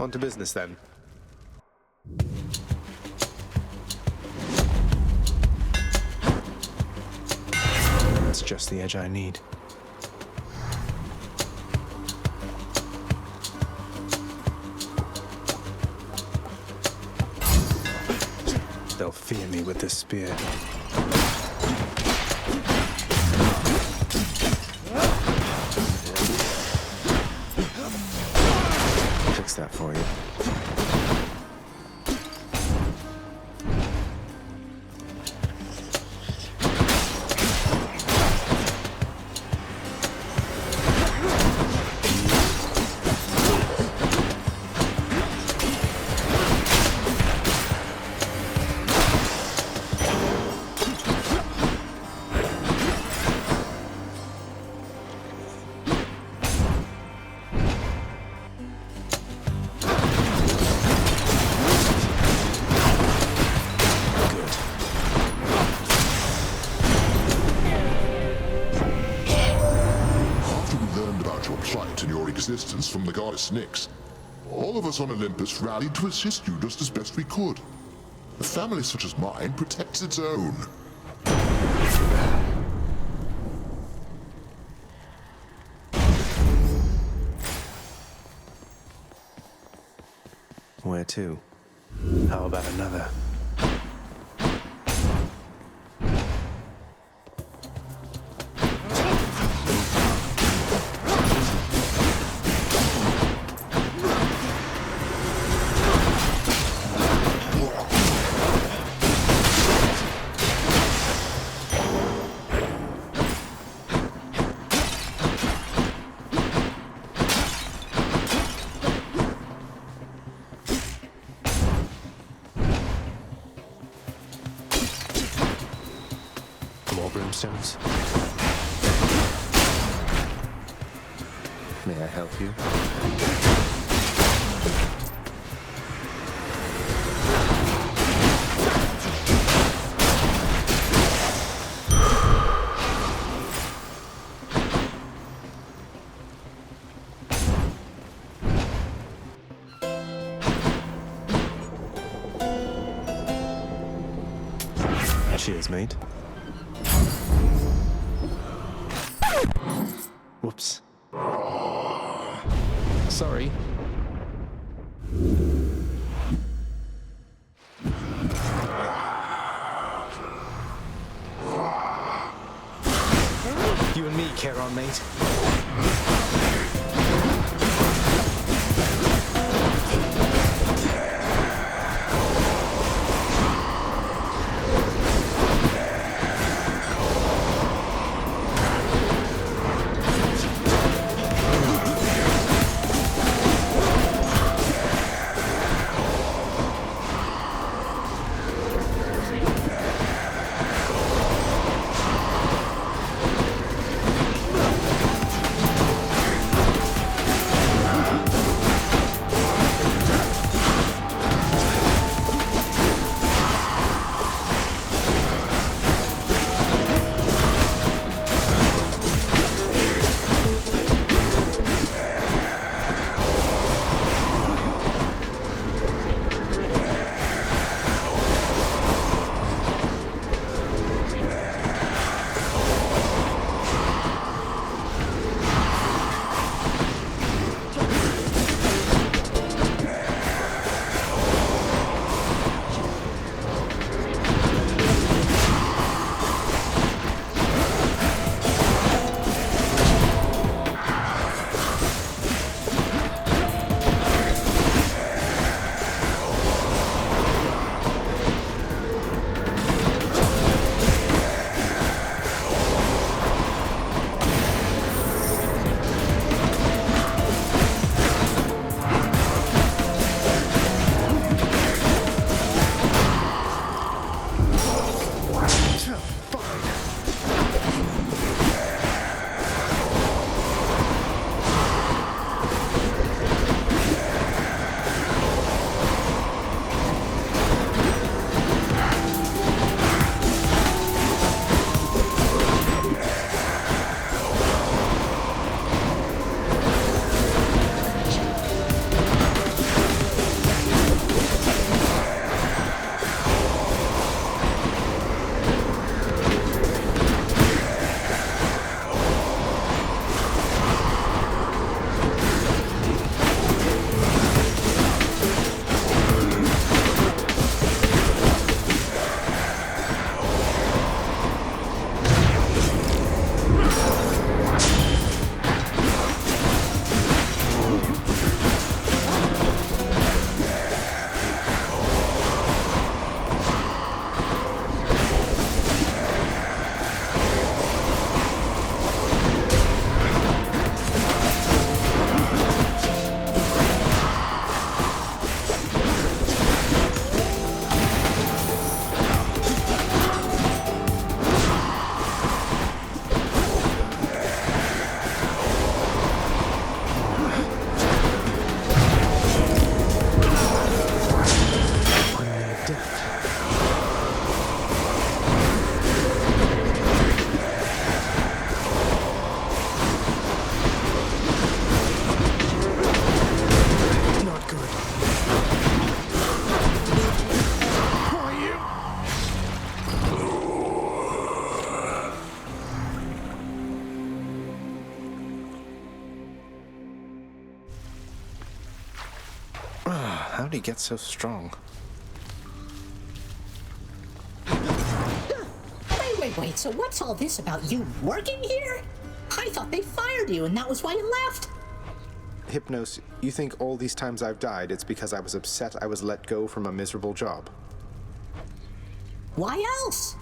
On to business then. That's just the edge I need. They'll fear me with this spear. Fix that for you. And your existence from the goddess Nyx. All of us on Olympus rallied to assist you just as best we could. A family such as mine protects its own. Where to? How about another? More brimstones? May I help you? Cheers, mate. Whoops. Sorry. You and me, Charon, mate. How'd he get so strong? Wait, so what's all this about you working here? I thought they fired you and that was why you left. Hypnos, you think all these times I've died, it's because I was upset I was let go from a miserable job? Why else?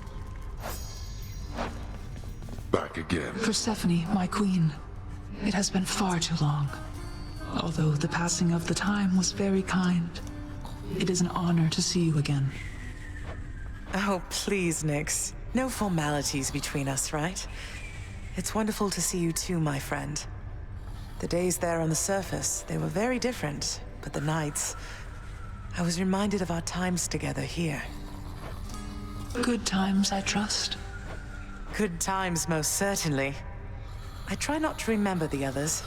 Back again. Persephone, my queen. It has been far too long. Although the passing of the time was very kind, it is an honor to see you again. Oh, please, Nyx. No formalities between us, right? It's wonderful to see you too, my friend. The days there on the surface, they were very different, but the nights... I was reminded of our times together here. Good times, I trust. Good times, most certainly. I try not to remember the others.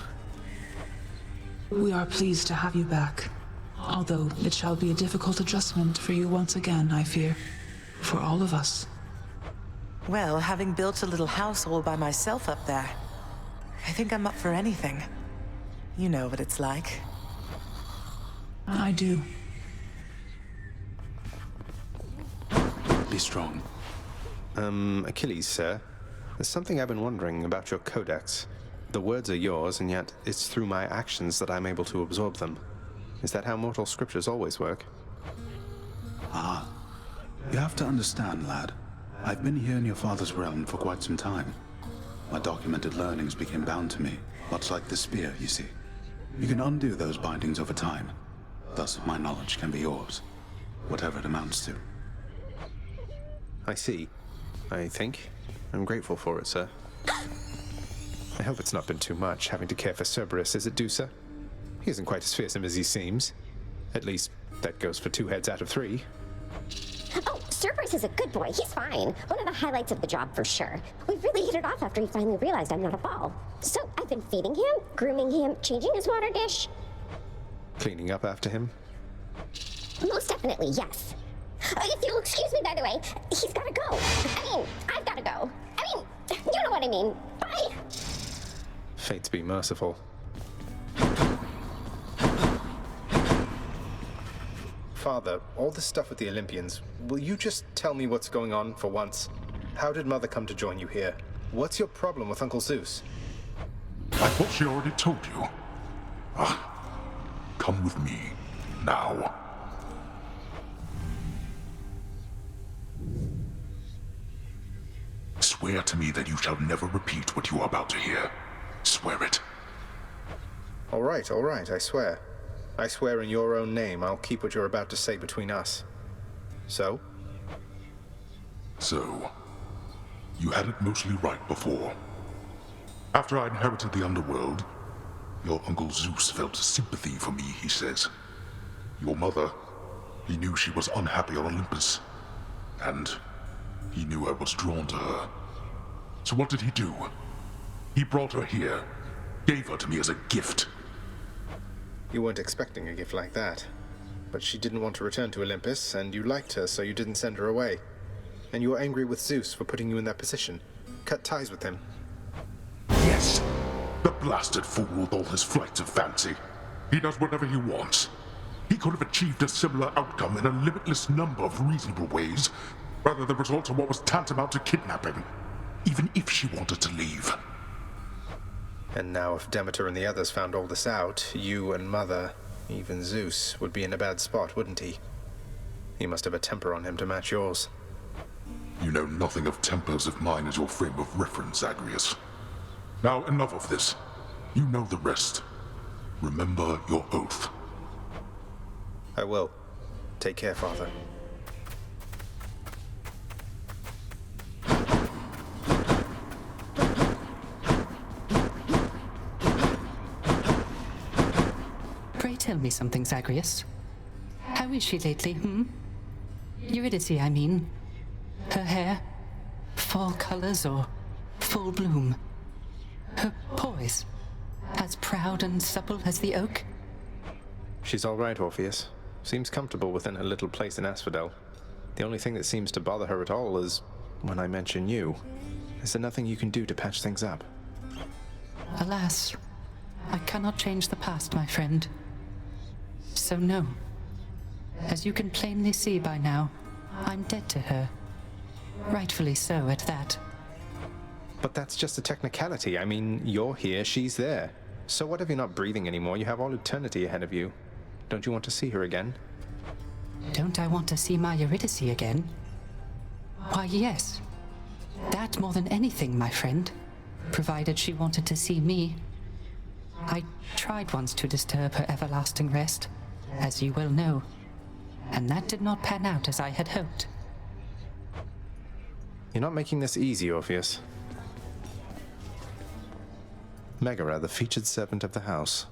We are pleased to have you back. Although it shall be a difficult adjustment for you once again, I fear. For all of us. Well, having built a little house all by myself up there, I think I'm up for anything. You know what it's like. I do. Be strong. Achilles, sir. There's something I've been wondering about your codex. The words are yours, and yet it's through my actions that I'm able to absorb them. Is that how mortal scriptures always work? Ah. You have to understand, lad. I've been here in your father's realm for quite some time. My documented learnings became bound to me, much like the spear, you see. You can undo those bindings over time. Thus, my knowledge can be yours, whatever it amounts to. I see. I think. I'm grateful for it, sir. I hope it's not been too much, having to care for Cerberus, is it, Dusa? He isn't quite as fearsome as he seems. At least, that goes for 2 heads out of 3. Oh, Cerberus is a good boy. He's fine. One of the highlights of the job for sure. We really hit it off after he finally realized I'm not a ball. So I've been feeding him, grooming him, changing his water dish. Cleaning up after him? Most definitely, yes. If you'll excuse me, by the way, he's gotta go. I mean, I've gotta go. I mean, you know what I mean. Bye. Fates be merciful. Father, all this stuff with the Olympians, will you just tell me what's going on for once? How did Mother come to join you here? What's your problem with Uncle Zeus? I thought she already told you. Come with me, now. Swear to me that you shall never repeat what you are about to hear. Swear it. All right, I swear. I swear in your own name I'll keep what you're about to say between us. So? So, you had it mostly right before. After I inherited the underworld, your Uncle Zeus felt sympathy for me, he says. Your mother, he knew she was unhappy on Olympus, and he knew I was drawn to her. So what did he do? He brought her here, gave her to me as a gift. You weren't expecting a gift like that. But she didn't want to return to Olympus, and you liked her, so you didn't send her away. And you were angry with Zeus for putting you in that position. Cut ties with him. Yes! The blasted fool with all his flights of fancy. He does whatever he wants. He could have achieved a similar outcome in a limitless number of reasonable ways, rather than resort to what was tantamount to kidnapping, even if she wanted to leave. And now if Demeter and the others found all this out, you and Mother, even Zeus, would be in a bad spot, wouldn't he? He must have a temper on him to match yours. You know nothing of tempers if mine is your frame of reference, Agrius. Now enough of this. You know the rest. Remember your oath. I will. Take care, Father. Pray tell me something, Zagreus. How is she lately, Eurydice, I mean. Her hair? Fall colors or full bloom? Her poise? As proud and supple as the oak? She's all right, Orpheus. Seems comfortable within her little place in Asphodel. The only thing that seems to bother her at all is when I mention you. Is there nothing you can do to patch things up? Alas, I cannot change the past, my friend. So no, As you can plainly see by now, I'm dead to her. Rightfully so, at that. But that's just a technicality. I mean, you're here, she's there. So what if you're not breathing anymore? You have all eternity ahead of you. Don't you want to see her again? Don't I want to see my Eurydice again? Why, yes. That more than anything, my friend. Provided she wanted to see me. I tried once to disturb her everlasting rest, as you well know. And that did not pan out as I had hoped. You're not making this easy, Orpheus. Megara, the featured servant of the house.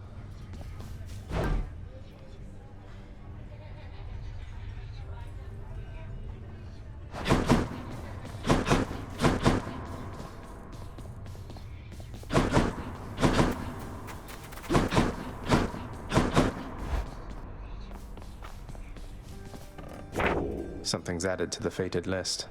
Something's added to the fated list.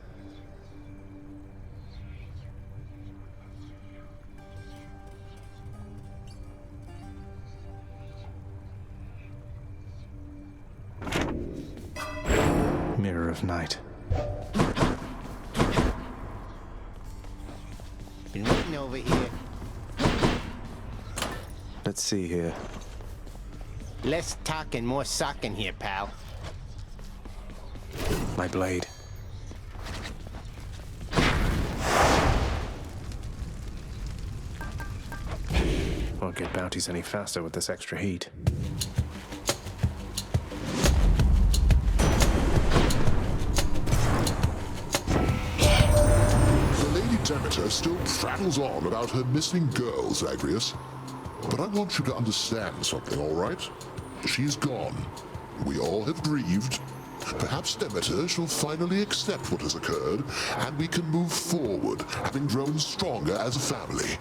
Mirror of Night. Been waiting over here. Let's see here. Less talking, more socking here, pal. My blade. Won't get bounties any faster with this extra heat. The Lady Demeter still prattles on about her missing girl, Zagreus. But I want you to understand something, all right? She's gone. We all have grieved. Perhaps Demeter shall finally accept what has occurred, and we can move forward, having grown stronger as a family.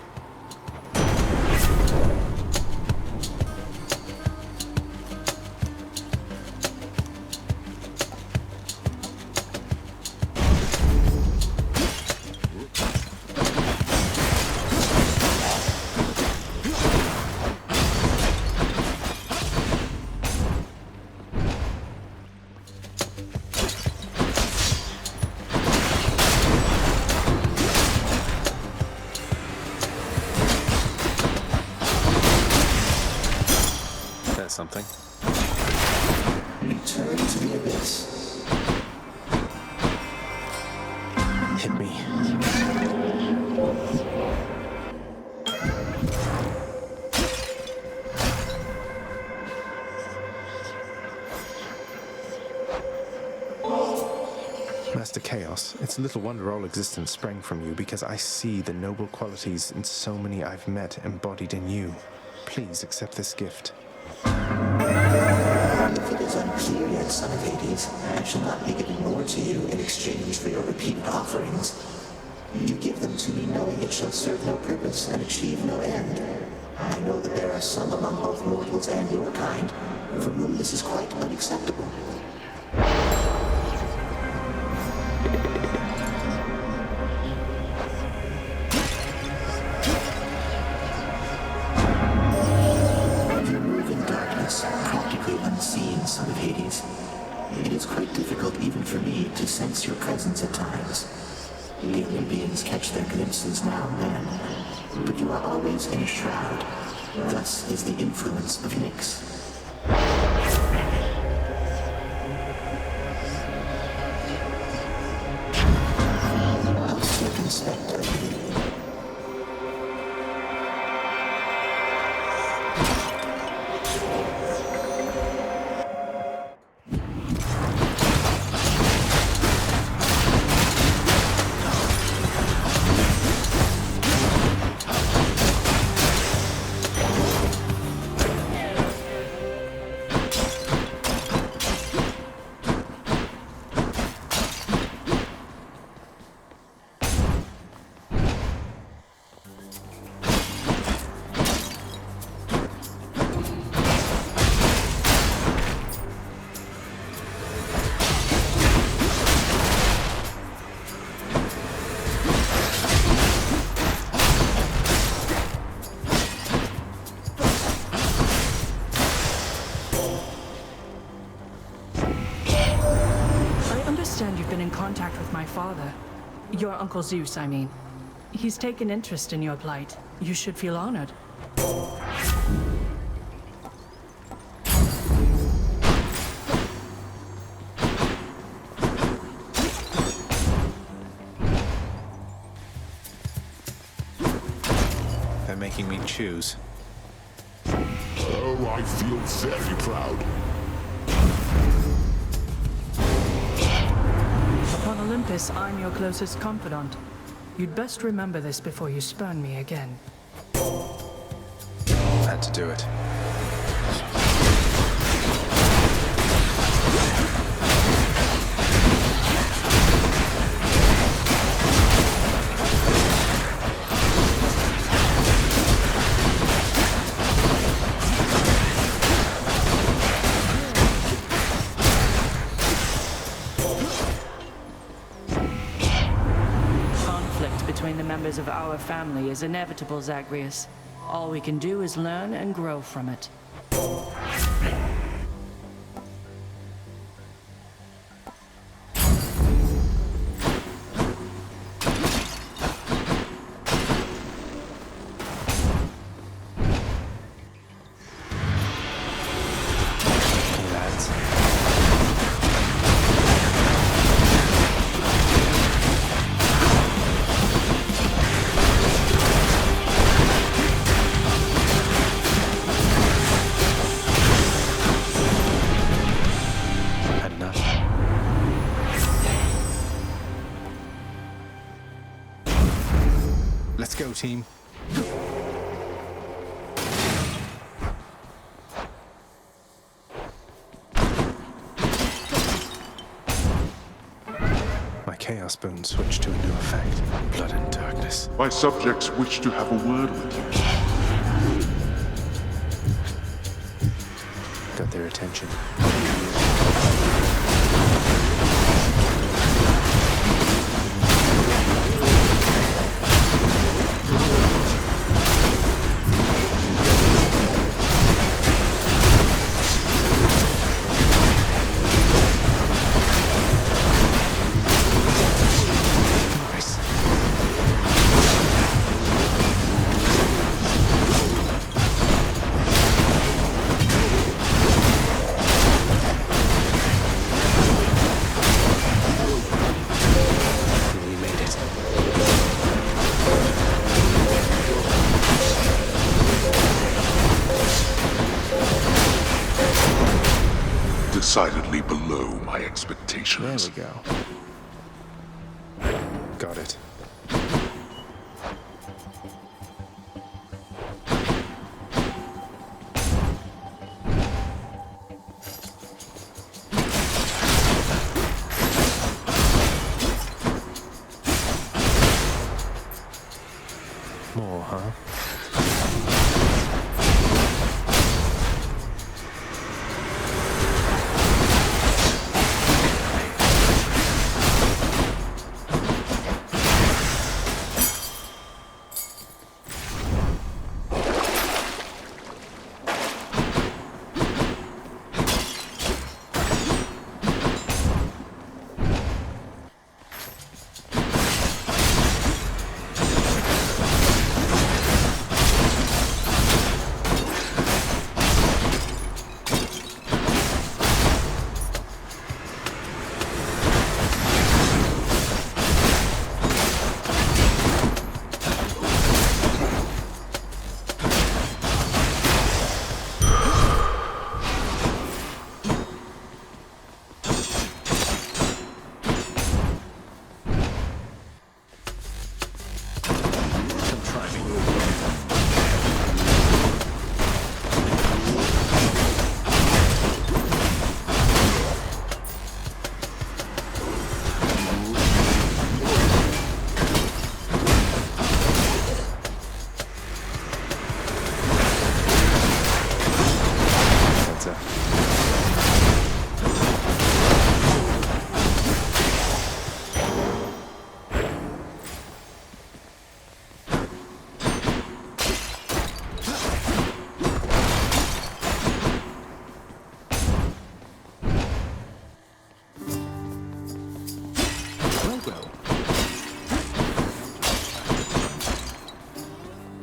Something. Return to the abyss. Hit me. Master Chaos, it's little wonder all existence sprang from you, because I see the noble qualities in so many I've met embodied in you. Please accept this gift. If it is unclear yet, son of Hades, I shall not make it ignored to you in exchange for your repeated offerings. You give them to me knowing it shall serve no purpose and achieve no end. I know that there are some among both mortals and your kind for whom this is quite unacceptable. Practically unseen, son of Hades. It is quite difficult even for me to sense your presence at times. Alien beings catch their glimpses now and then, but you are always in a shroud. Thus is the influence of Nyx. How circumspect are you? father. Your Uncle Zeus, I mean. He's taken interest in your plight. You should feel honored. They're making me choose. Oh, I feel very proud. Upon Olympus, I'm your closest confidant. You'd best remember this before you spurn me again. Had to do it. Between the members of our family is inevitable, Zagreus. All we can do is learn and grow from it. Let's go, team. My Chaos Bone switched to a new effect. Blood and darkness. My subjects wish to have a word with you. Got their attention. Decidedly below my expectations. There we go. Got it. More, huh?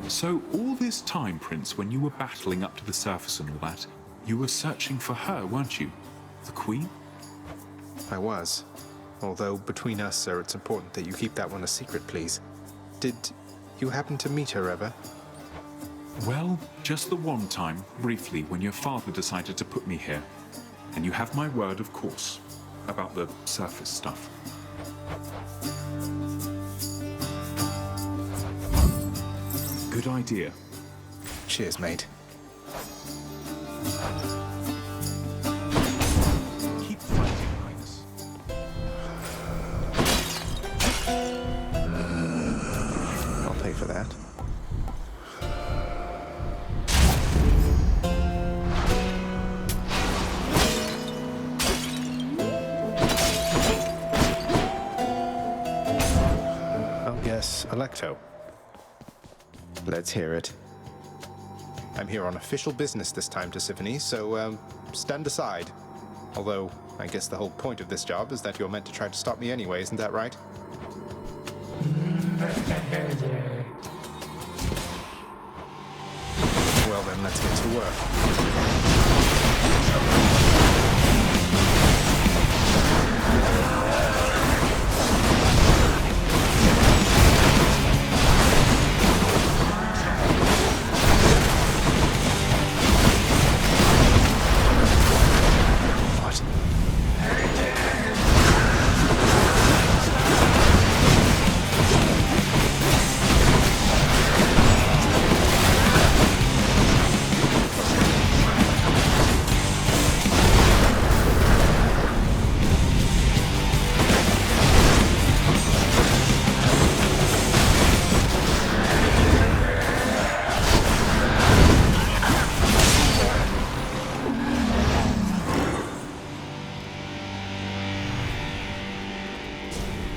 So all this time, Prince, when you were battling up to the surface and all that, you were searching for her, weren't you? The Queen? I was. Although, between us, sir, it's important that you keep that one a secret, please. Did you happen to meet her ever? Well, just the one time, briefly, when your father decided to put me here. And you have my word, of course, about the surface stuff. Good idea. Cheers, mate. Keep fighting, Highness. I'll pay for that. I'll guess Electo. Let's hear it. I'm here on official business this time, Tisiphone, so, stand aside. Although, I guess the whole point of this job is that you're meant to try to stop me anyway, isn't that right? Well then, let's get to work.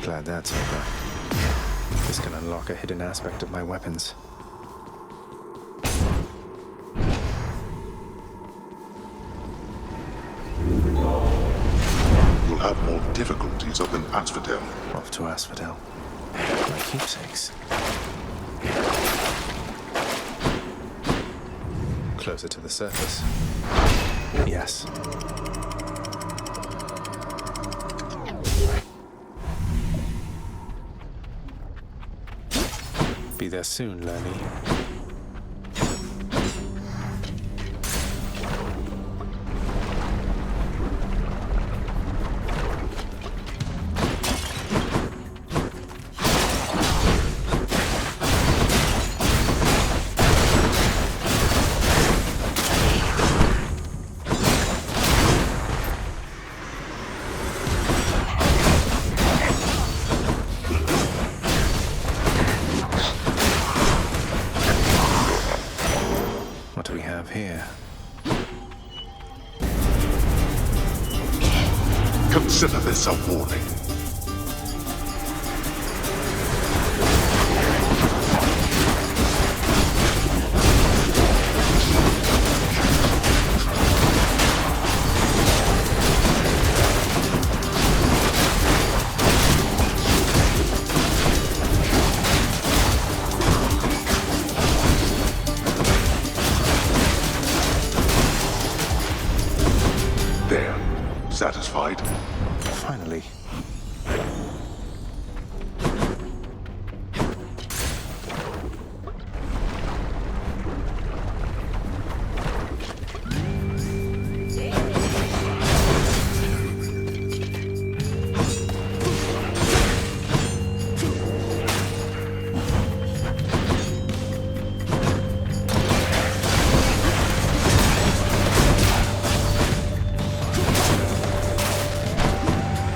Glad that's over. This can unlock a hidden aspect of my weapons. You'll have more difficulties up in Asphodel. Off to Asphodel. My keepsakes. Closer to the surface. Yes. Be there soon, Lenny. What do we have here? Consider this a warning. There. Satisfied? Finally.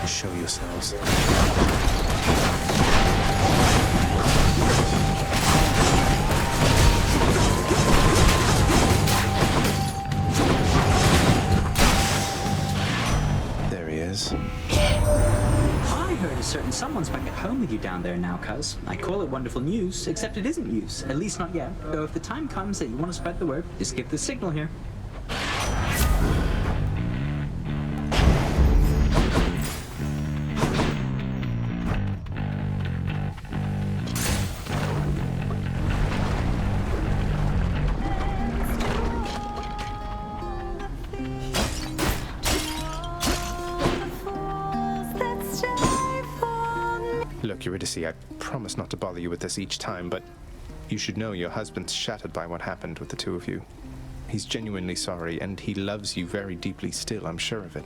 Show yourselves. There he is. I heard a certain someone's back at home with you down there now, cuz. I call it wonderful news, except it isn't news. At least not yet. Though if the time comes that you want to spread the word, just give the signal here. Look, Eurydice, I promise not to bother you with this each time, but you should know your husband's shattered by what happened with the two of you. He's genuinely sorry, and he loves you very deeply still, I'm sure of it.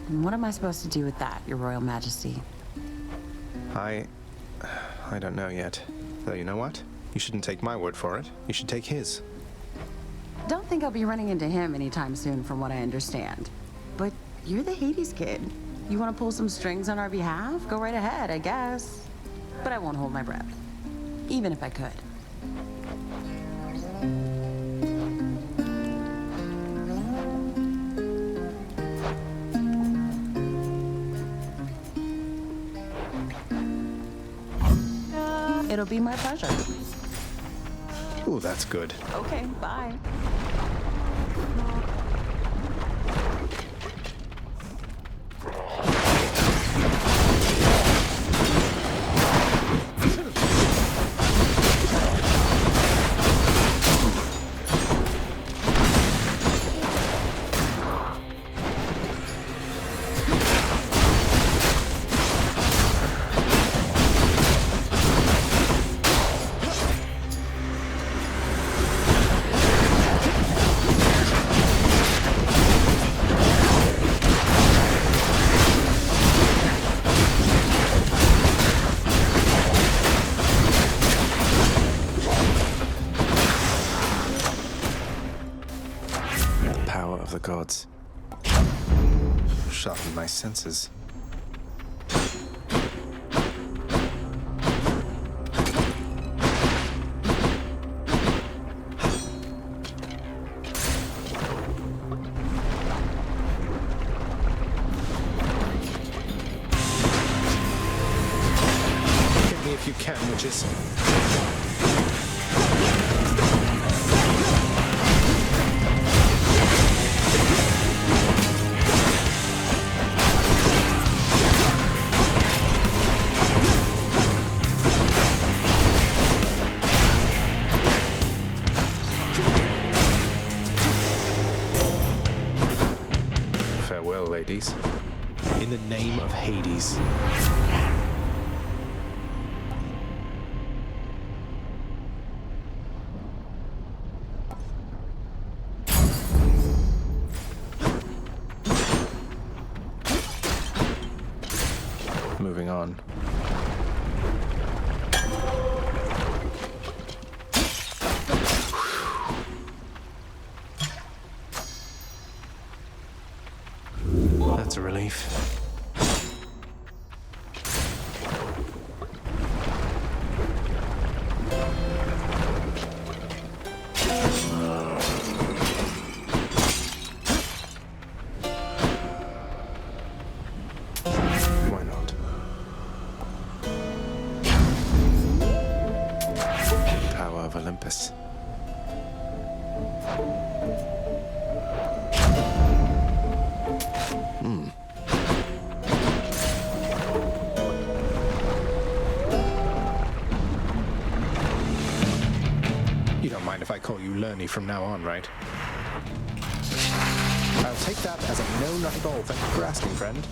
And what am I supposed to do with that, Your Royal Majesty? I don't know yet. Though you know what? You shouldn't take my word for it. You should take his. Don't think I'll be running into him anytime soon, from what I understand. But you're the Hades kid. You want to pull some strings on our behalf? Go right ahead, I guess. But I won't hold my breath. Even if I could. It'll be my pleasure. Oh, that's good. Okay, bye. The gods. Sharpen my senses. Hit me if you can, witches. Farewell, ladies. In the name of Hades. Moving on. That's a relief. Why not? Power of Olympus. You don't mind if I call you Lerny from now on, right? I'll take that as a no, not at all. Thank you for asking, friend.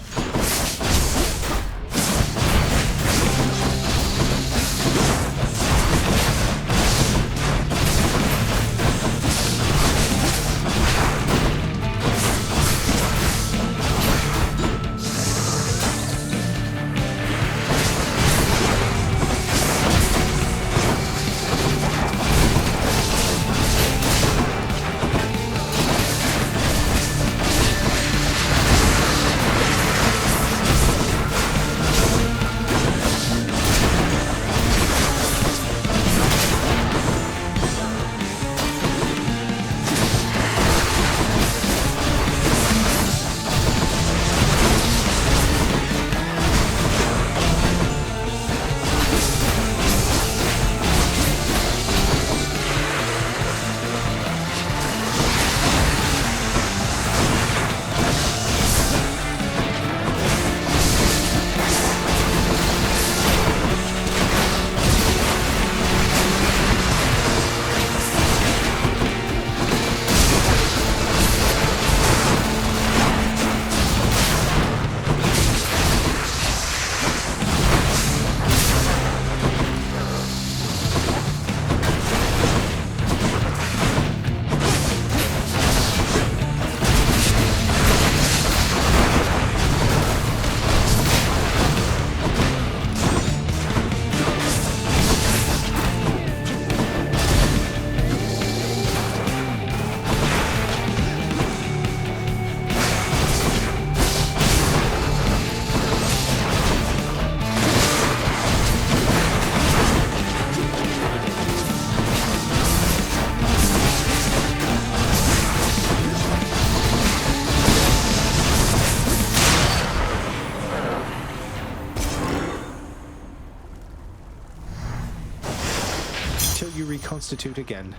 until you reconstitute again.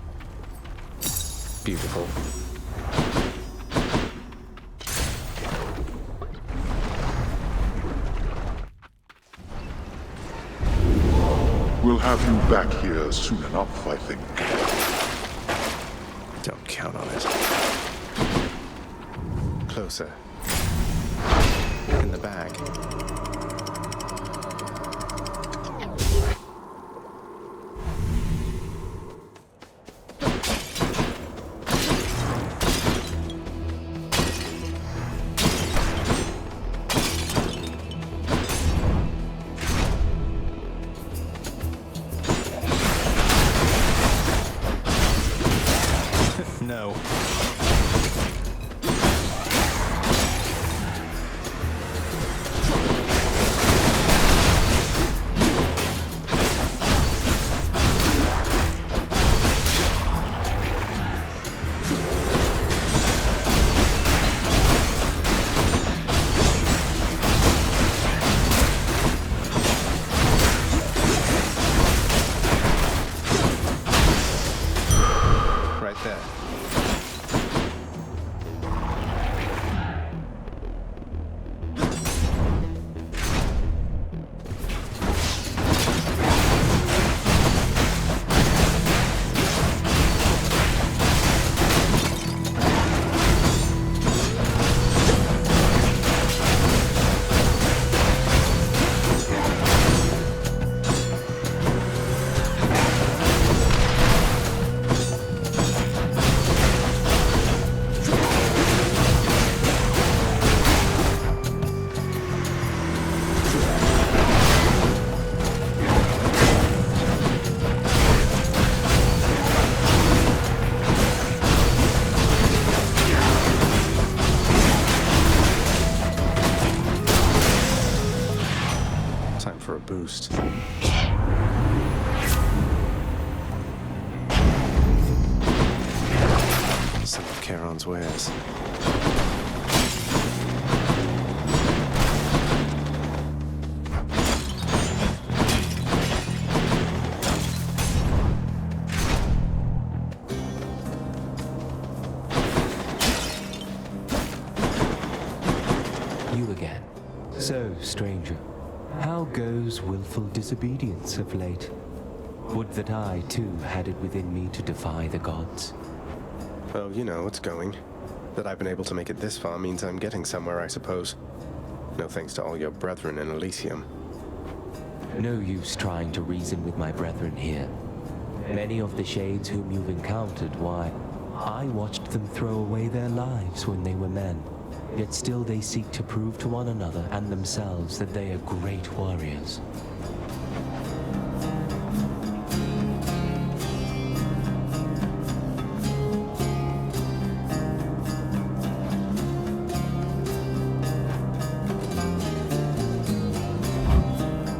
Beautiful. We'll have you back here soon enough, I think. Don't count on it. Closer. In the bag. No. Right there. Time for a boost. Some of Charon's wares. You again. So, stranger, how goes willful disobedience of late? Would that I, too, had it within me to defy the gods. Well, you know, it's going. That I've been able to make it this far means I'm getting somewhere, I suppose. No thanks to all your brethren in Elysium. No use trying to reason with my brethren here. Many of the shades whom you've encountered, why, I watched them throw away their lives when they were men. Yet still they seek to prove to one another and themselves that they are great warriors.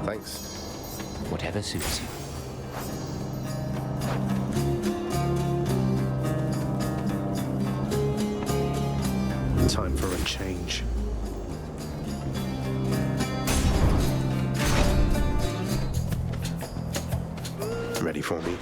Thanks. Whatever suits you. Time for a change. Ready for me?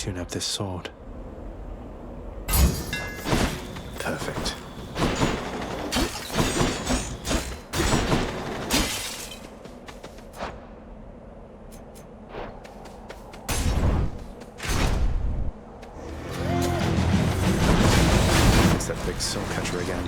tune up this sword. Perfect. It's that big soul catcher again.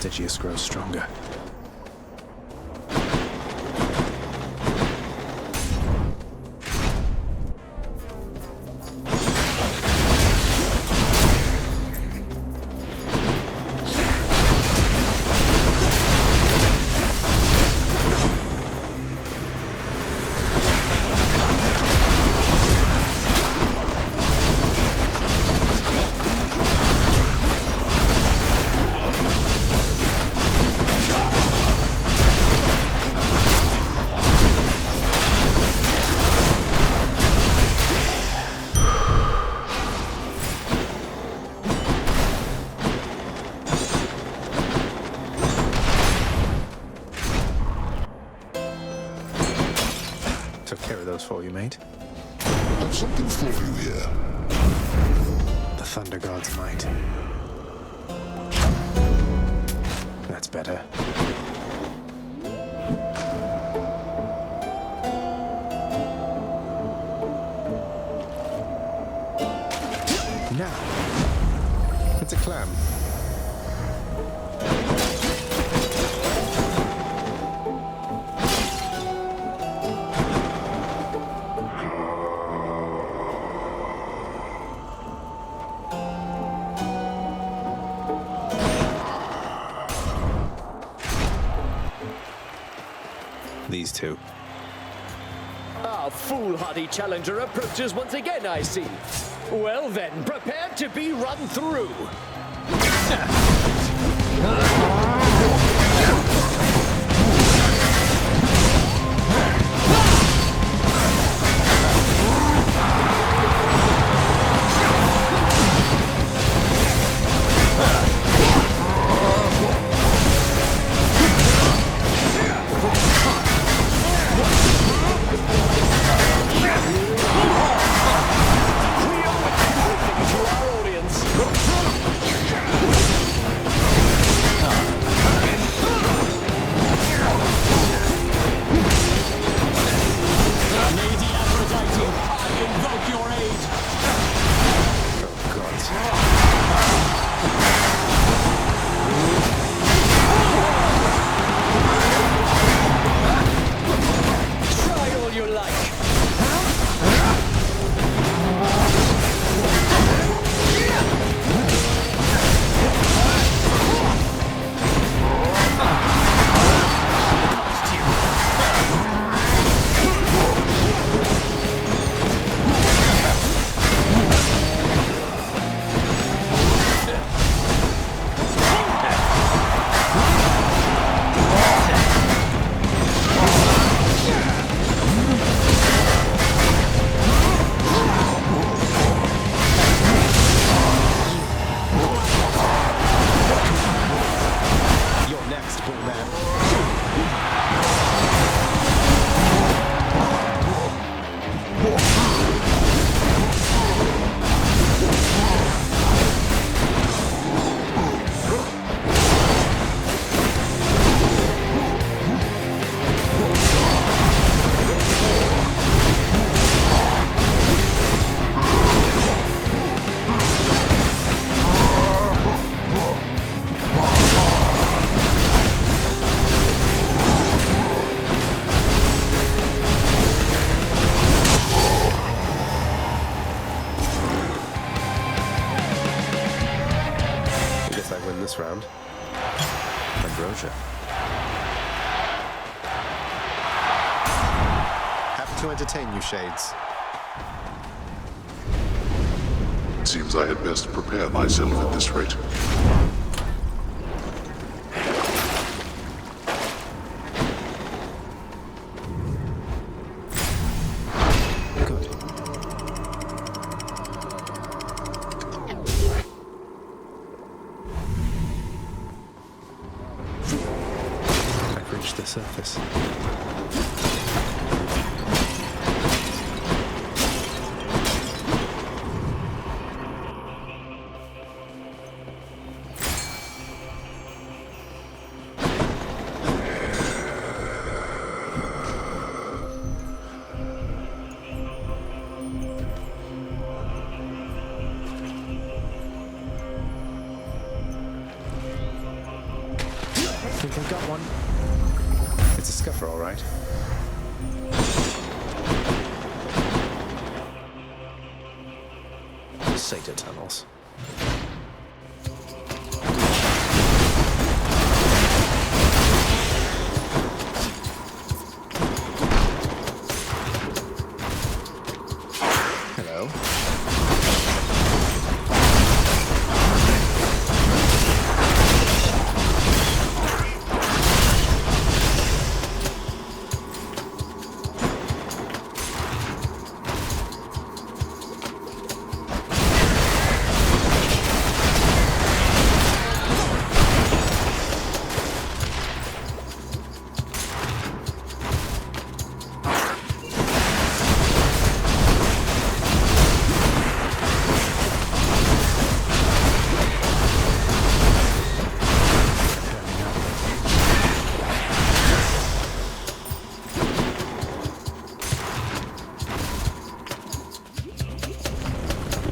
Stygius grows stronger. Took care of those for you, mate. I've something for you here. The Thunder God's might. That's better. Now, it's a clam. These two. Our foolhardy challenger approaches once again, I see. Well then, prepare to be run through. to entertain you, Shades? It seems I had best prepare myself at this rate. Good. I've reached the surface. I think I got one. It's a scuffer, all right. Satyr tunnels. Hello.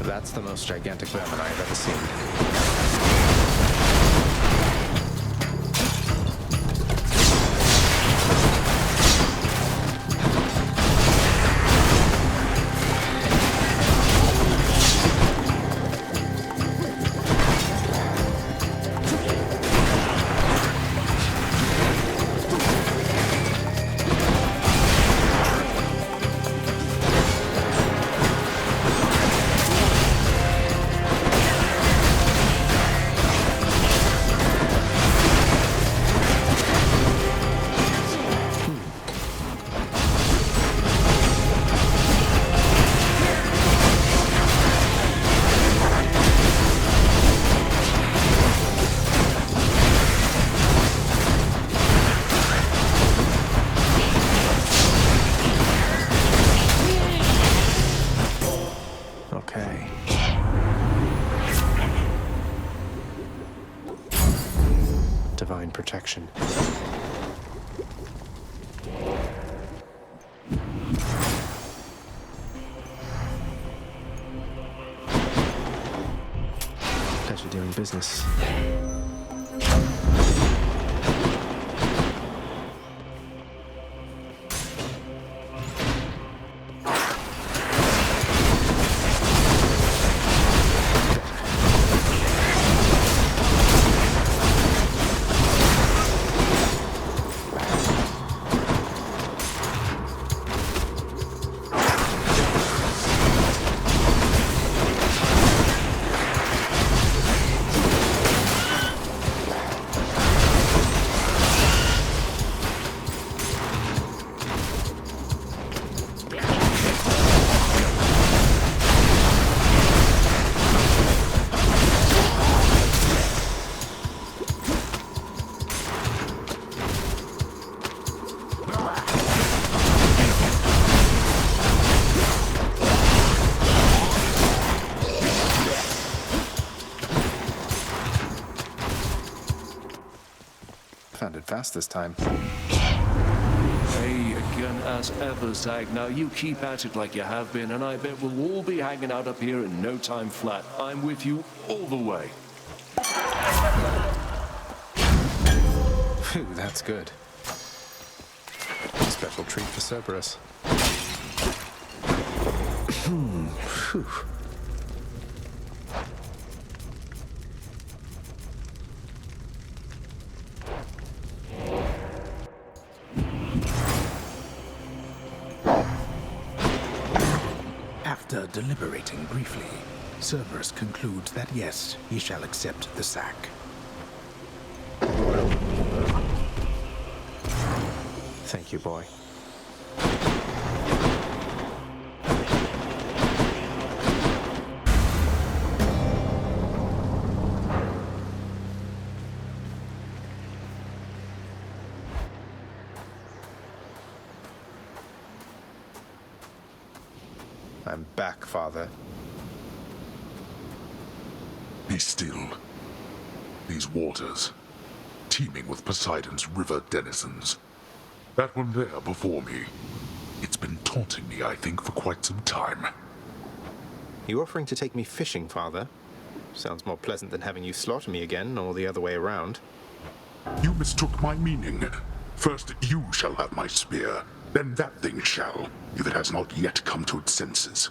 That's the most gigantic vermin I've ever seen. Okay. Divine protection. Pleasure doing business. Found it fast this time. Hey, again as ever, Zag. Now you keep at it like you have been, and I bet we'll all be hanging out up here in no time flat. I'm with you all the way. Phew, that's good. Special treat for Cerberus. Phew. After deliberating briefly, Cerberus concludes that yes, he shall accept the sack. Thank you, boy. I'm back, Father. Be still. These waters, teeming with Poseidon's river denizens. That one there before me. It's been taunting me, I think, for quite some time. You offering to take me fishing, Father? Sounds more pleasant than having you slaughter me again, or the other way around. You mistook my meaning. First you shall have my spear, then that thing shall, if it has not yet come to its senses.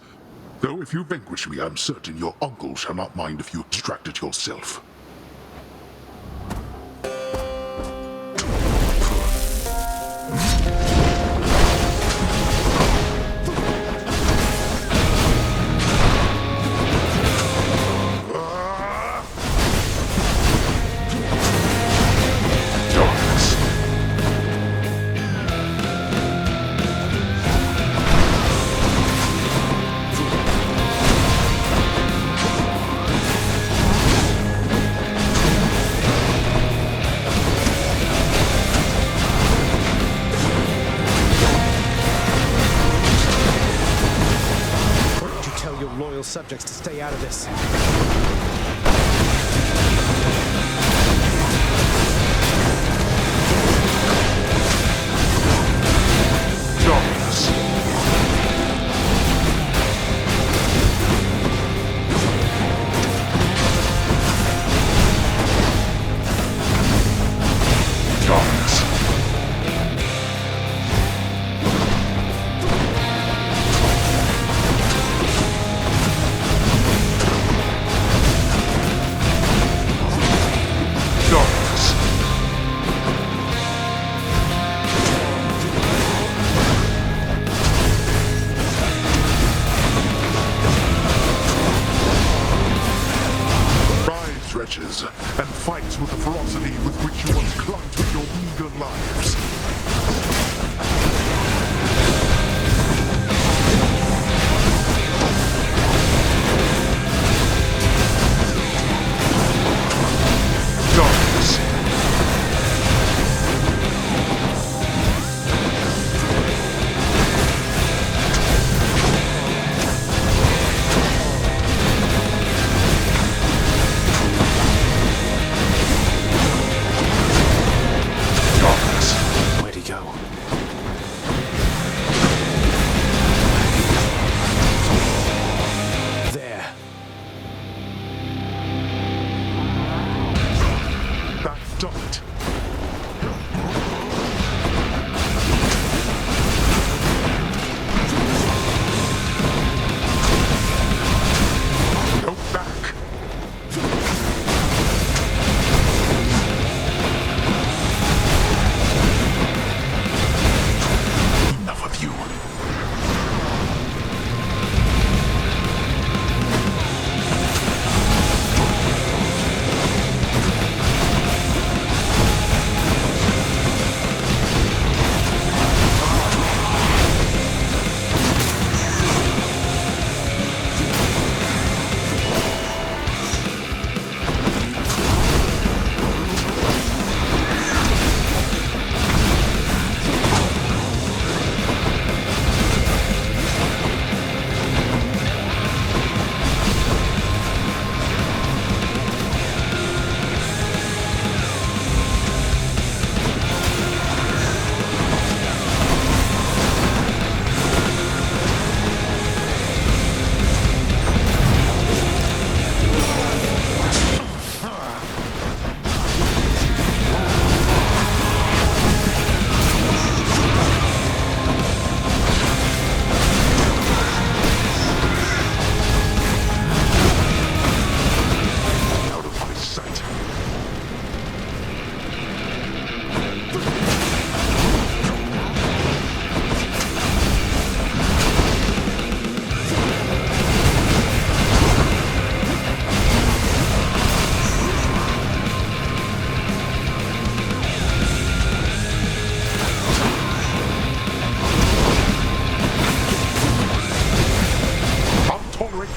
Though if you vanquish me, I'm certain your uncle shall not mind if you extract it yourself. Subjects to stay out of this. And fights with the ferocity with which you once clung to your eager lives.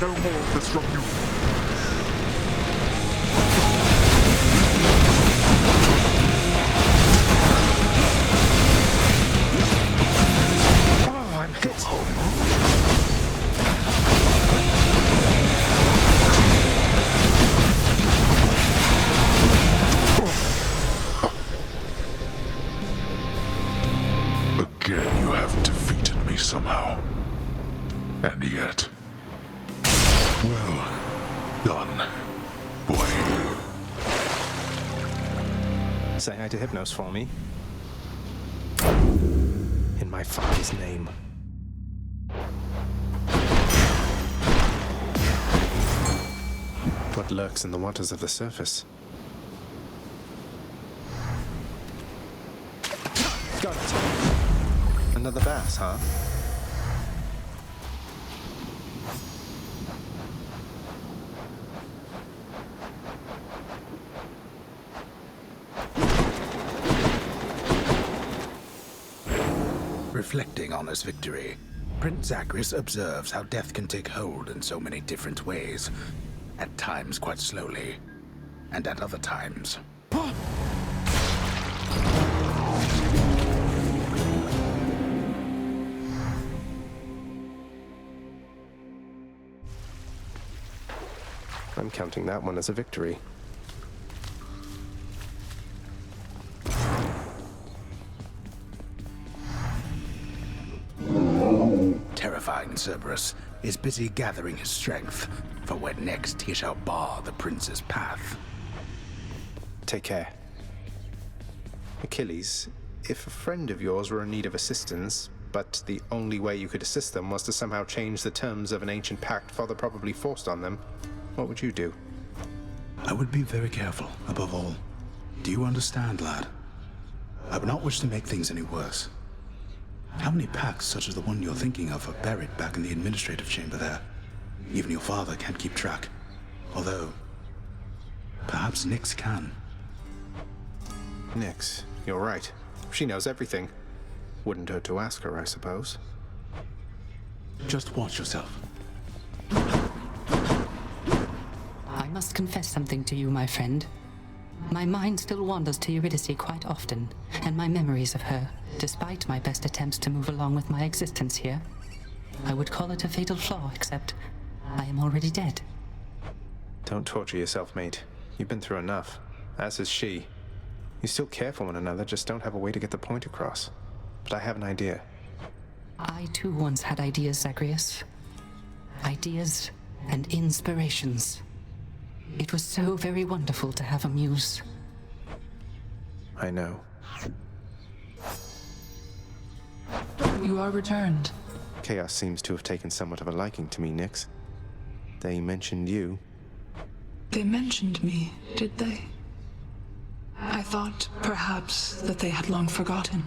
no more to stop you. Oh, I'm hit. Again, you have defeated me somehow. And yet... Well done, boy. Say hi to Hypnos for me. In my father's name. What lurks in the waters of the surface? Got it. Another bass, huh? Reflecting on his victory, Prince Zagreus observes how death can take hold in so many different ways. At times quite slowly, and at other times... I'm counting that one as a victory. Terrifying Cerberus is busy gathering his strength for when next he shall bar the prince's path. Take care. Achilles, if a friend of yours were in need of assistance, but the only way you could assist them was to somehow change the terms of an ancient pact Father probably forced on them, what would you do? I would be very careful, above all. Do you understand, lad? I would not wish to make things any worse. How many pacts such as the one you're thinking of are buried back in the administrative chamber there? Even your father can't keep track. Although, perhaps Nyx can. Nyx, you're right. She knows everything. Wouldn't hurt to ask her, I suppose. Just watch yourself. I must confess something to you, my friend. My mind still wanders to Eurydice quite often, and my memories of her, despite my best attempts to move along with my existence here. I would call it a fatal flaw, except I am already dead. Don't torture yourself, mate. You've been through enough, as has she. You still care for one another, just don't have a way to get the point across. But I have an idea. I too once had ideas, Zagreus. Ideas and inspirations. It was so very wonderful to have a muse. I know. You are returned. Chaos seems to have taken somewhat of a liking to me, Nyx. They mentioned you. They mentioned me, did they? I thought, perhaps, that they had long forgotten.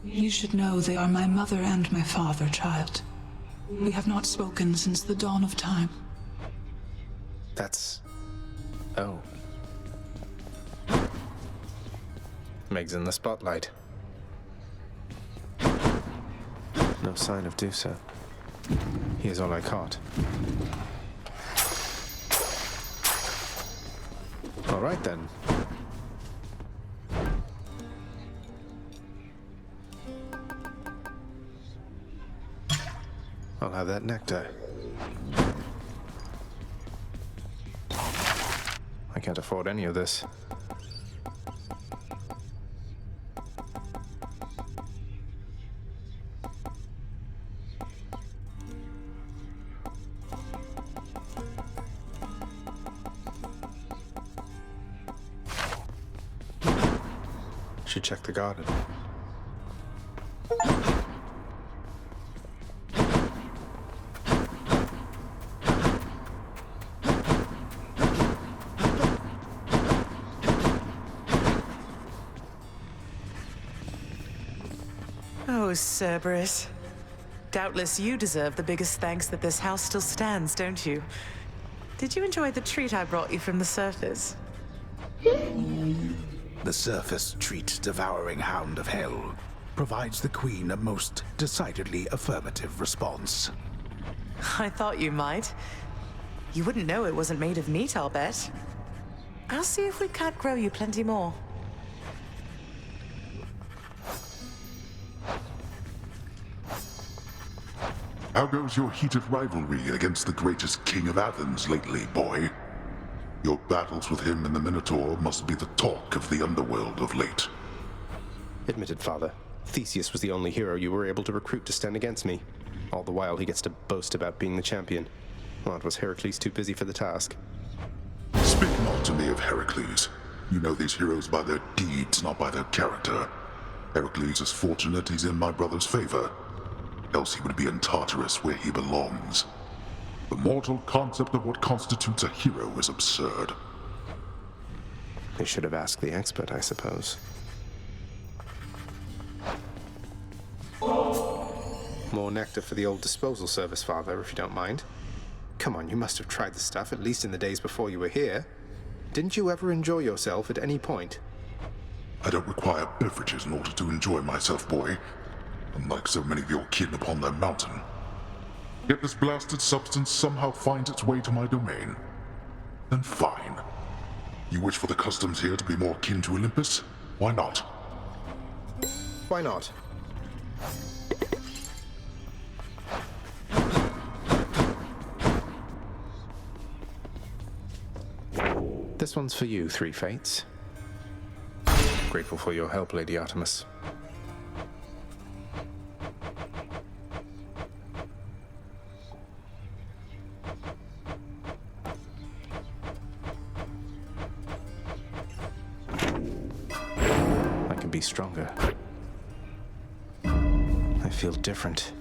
You should know they are my mother and my father, child. We have not spoken since the dawn of time. That's... oh. Meg's in the spotlight. No sign of Dusa. Here's all I caught. All right, then. I'll have that nectar. I can't afford any of this. Should check the garden. Oh, Cerberus. Doubtless you deserve the biggest thanks that this house still stands, don't you? Did you enjoy the treat I brought you from the surface? The surface treat devouring hound of hell provides the queen a most decidedly affirmative response. I thought you might. You wouldn't know it wasn't made of meat, I'll bet. I'll see if we can't grow you plenty more. How goes your heated rivalry against the greatest king of Athens lately, boy? Your battles with him and the Minotaur must be the talk of the underworld of late. Admitted, Father. Theseus was the only hero you were able to recruit to stand against me. All the while he gets to boast about being the champion. What, was Heracles too busy for the task? Speak not to me of Heracles. You know these heroes by their deeds, not by their character. Heracles is fortunate he's in my brother's favor. Else he would be in Tartarus where he belongs. The mortal concept of what constitutes a hero is absurd. They should have asked the expert, I suppose. More nectar for the old disposal service, Father, if you don't mind. Come on, you must have tried the stuff, at least in the days before you were here. Didn't you ever enjoy yourself at any point? I don't require beverages in order to enjoy myself, boy. Unlike so many of your kin upon their mountain. Yet this blasted substance somehow finds its way to my domain. Then fine. You wish for the customs here to be more akin to Olympus? Why not? Why not? This one's for you, Three Fates. Grateful for your help, Lady Artemis. I can be stronger. I feel different.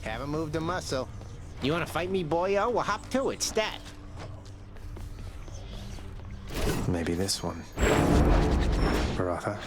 Haven't moved a muscle. You want to fight me, boyo? Well, hop to it, stat. Maybe this one. Baratha.